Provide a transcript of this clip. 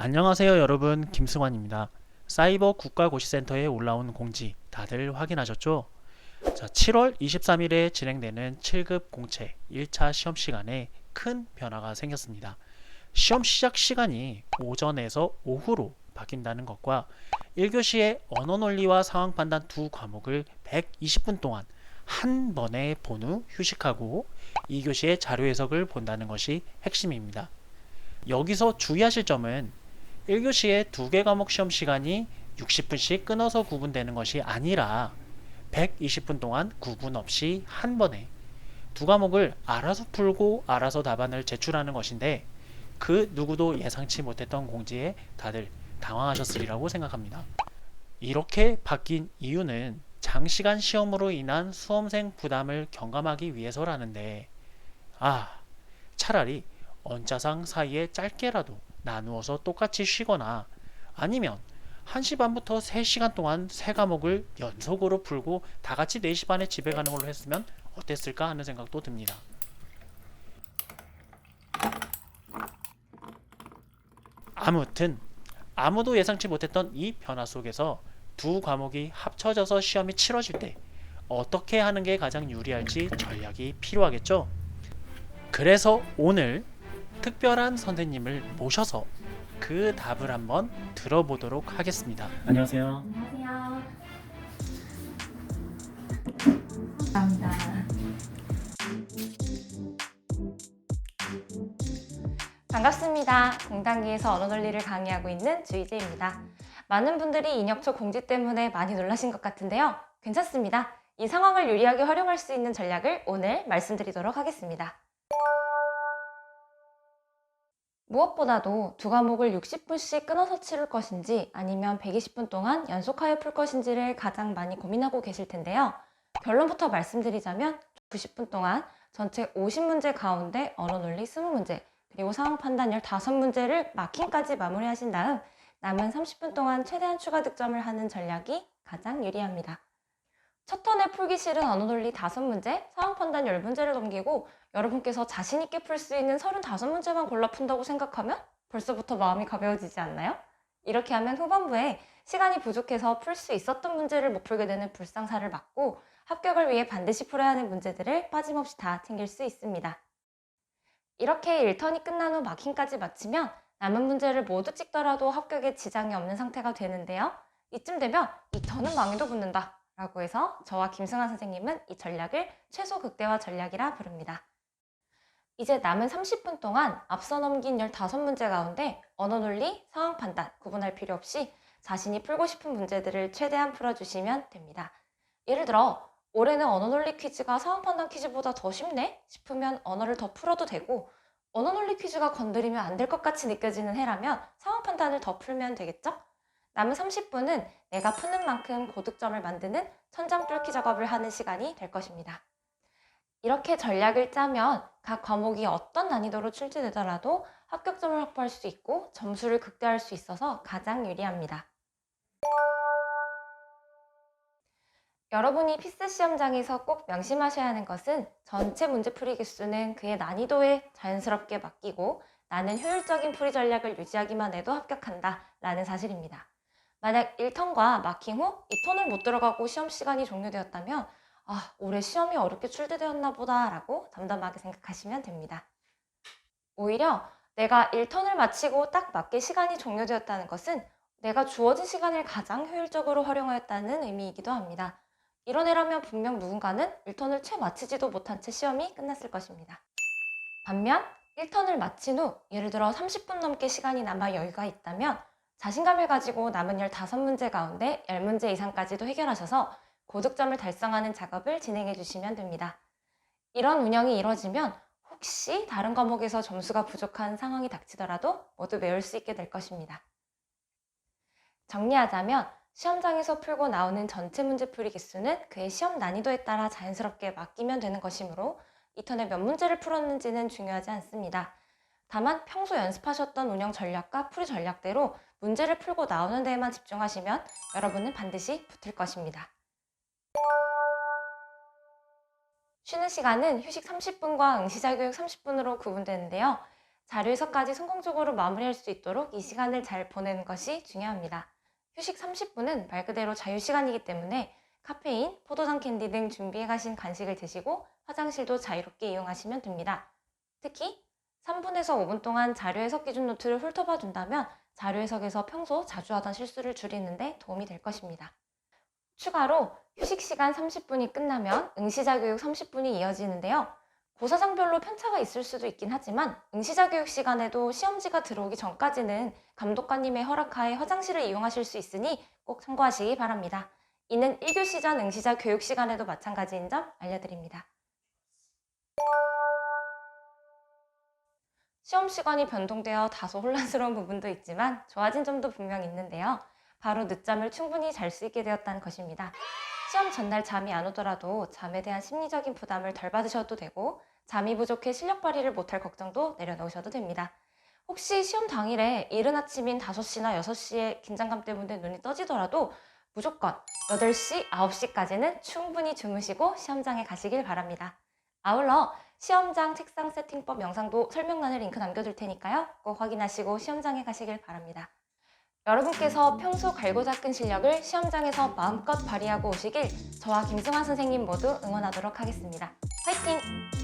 안녕하세요 여러분, 김승환입니다. 사이버 국가고시센터에 올라온 공지 다들 확인하셨죠? 자, 7월 23일에 진행되는 7급 공채 1차 시험 시간에 큰 변화가 생겼습니다. 시험 시작 시간이 오전에서 오후로 바뀐다는 것과 1교시의 언어논리와 상황판단 두 과목을 120분 동안 한 번에 본 후 휴식하고 2교시의 자료 해석을 본다는 것이 핵심입니다. 여기서 주의하실 점은 1교시에 두 개 과목 시험 시간이 60분씩 끊어서 구분되는 것이 아니라 120분 동안 구분 없이 한 번에 두 과목을 알아서 풀고 알아서 답안을 제출하는 것인데, 그 누구도 예상치 못했던 공지에 다들 당황하셨으리라고 생각합니다. 이렇게 바뀐 이유는 장시간 시험으로 인한 수험생 부담을 경감하기 위해서라는데, 차라리 언자상 사이에 짧게라도 나누어서 똑같이 쉬거나, 아니면 1시 반부터 3시간 동안 세 과목을 연속으로 풀고 다 같이 4시 반에 집에 가는 걸로 했으면 어땠을까 하는 생각도 듭니다. 아무튼 아무도 예상치 못했던 이 변화 속에서 두 과목이 합쳐져서 시험이 치러질 때 어떻게 하는 게 가장 유리할지 전략이 필요하겠죠? 그래서 오늘 특별한 선생님을 모셔서 그 답을 한번 들어보도록 하겠습니다. 안녕하세요. 안녕하세요. 감사합니다. 반갑습니다. 공단기에서 언어논리를 강의하고 있는 주희재입니다. 많은 분들이 인역초 공지 때문에 많이 놀라신 것 같은데요. 괜찮습니다. 이 상황을 유리하게 활용할 수 있는 전략을 오늘 말씀드리도록 하겠습니다. 무엇보다도 두 과목을 60분씩 끊어서 치를 것인지 아니면 120분 동안 연속하여 풀 것인지를 가장 많이 고민하고 계실 텐데요. 결론부터 말씀드리자면 90분 동안 전체 50문제 가운데 언어논리 20문제, 그리고 상황판단 15문제를 마킹까지 마무리하신 다음 남은 30분 동안 최대한 추가 득점을 하는 전략이 가장 유리합니다. 첫 턴에 풀기 싫은 언어논리 5문제, 상황판단 10문제를 넘기고 여러분께서 자신있게 풀 수 있는 35문제만 골라 푼다고 생각하면 벌써부터 마음이 가벼워지지 않나요? 이렇게 하면 후반부에 시간이 부족해서 풀 수 있었던 문제를 못 풀게 되는 불상사를 막고 합격을 위해 반드시 풀어야 하는 문제들을 빠짐없이 다 챙길 수 있습니다. 이렇게 1턴이 끝난 후 마킹까지 마치면 남은 문제를 모두 찍더라도 합격에 지장이 없는 상태가 되는데요. 이쯤 되면 2턴은 망해도 붙는다 라고 해서 저와 김승환 선생님은 이 전략을 최소 극대화 전략이라 부릅니다. 이제 남은 30분 동안 앞서 넘긴 15문제 가운데 언어논리, 상황판단 구분할 필요 없이 자신이 풀고 싶은 문제들을 최대한 풀어주시면 됩니다. 예를 들어 올해는 언어논리 퀴즈가 상황판단 퀴즈보다 더 쉽네 싶으면 언어를 더 풀어도 되고, 언어논리 퀴즈가 건드리면 안 될 것 같이 느껴지는 해라면 상황판단을 더 풀면 되겠죠? 남은 30분은 내가 푸는 만큼 고득점을 만드는 천장 뚫기 작업을 하는 시간이 될 것입니다. 이렇게 전략을 짜면 각 과목이 어떤 난이도로 출제되더라도 합격점을 확보할 수 있고 점수를 극대화할 수 있어서 가장 유리합니다. 여러분이 피스 시험장에서 꼭 명심하셔야 하는 것은 전체 문제풀이 개수는 그의 난이도에 자연스럽게 맡기고 나는 효율적인 풀이 전략을 유지하기만 해도 합격한다 라는 사실입니다. 만약 1턴과 마킹 후 2턴을 못 들어가고 시험 시간이 종료되었다면 올해 시험이 어렵게 출제되었나 보다 라고 담담하게 생각하시면 됩니다. 오히려 내가 1턴을 마치고 딱 맞게 시간이 종료되었다는 것은 내가 주어진 시간을 가장 효율적으로 활용하였다는 의미이기도 합니다. 이런 애라면 분명 누군가는 1턴을 채 마치지도 못한 채 시험이 끝났을 것입니다. 반면 1턴을 마친 후 예를 들어 30분 넘게 시간이 남아 여유가 있다면 자신감을 가지고 남은 15문제 가운데 10문제 이상까지도 해결하셔서 고득점을 달성하는 작업을 진행해 주시면 됩니다. 이런 운영이 이뤄지면 혹시 다른 과목에서 점수가 부족한 상황이 닥치더라도 모두 외울 수 있게 될 것입니다. 정리하자면 시험장에서 풀고 나오는 전체 문제풀이 개수는 그의 시험 난이도에 따라 자연스럽게 맡기면 되는 것이므로 이 턴에 몇 문제를 풀었는지는 중요하지 않습니다. 다만 평소 연습하셨던 운영 전략과 풀이 전략대로 문제를 풀고 나오는 데에만 집중하시면 여러분은 반드시 붙을 것입니다. 쉬는 시간은 휴식 30분과 응시자교육 30분으로 구분되는데요. 자료에서까지 성공적으로 마무리할 수 있도록 이 시간을 잘 보내는 것이 중요합니다. 휴식 30분은 말 그대로 자유시간이기 때문에 카페인, 포도당 캔디 등 준비해 가신 간식을 드시고 화장실도 자유롭게 이용하시면 됩니다. 특히 3분에서 5분 동안 자료 해석 기준 노트를 훑어봐 준다면 자료 해석에서 평소 자주 하던 실수를 줄이는 데 도움이 될 것입니다. 추가로 휴식 시간 30분이 끝나면 응시자 교육 30분이 이어지는데요. 고사장별로 편차가 있을 수도 있긴 하지만 응시자 교육 시간에도 시험지가 들어오기 전까지는 감독관님의 허락하에 화장실을 이용하실 수 있으니 꼭 참고하시기 바랍니다. 이는 1교시 전 응시자 교육 시간에도 마찬가지인 점 알려드립니다. 시험 시간이 변동되어 다소 혼란스러운 부분도 있지만 좋아진 점도 분명 있는데요. 바로 늦잠을 충분히 잘 수 있게 되었다는 것입니다. 시험 전날 잠이 안 오더라도 잠에 대한 심리적인 부담을 덜 받으셔도 되고 잠이 부족해 실력 발휘를 못할 걱정도 내려놓으셔도 됩니다. 혹시 시험 당일에 이른 아침인 5시나 6시에 긴장감 때문에 눈이 떠지더라도 무조건 8시, 9시까지는 충분히 주무시고 시험장에 가시길 바랍니다. 아울러 시험장 책상 세팅법 영상도 설명란에 링크 남겨둘 테니까요. 꼭 확인하시고 시험장에 가시길 바랍니다. 여러분께서 평소 갈고 닦은 실력을 시험장에서 마음껏 발휘하고 오시길 저와 김승환 선생님 모두 응원하도록 하겠습니다. 화이팅!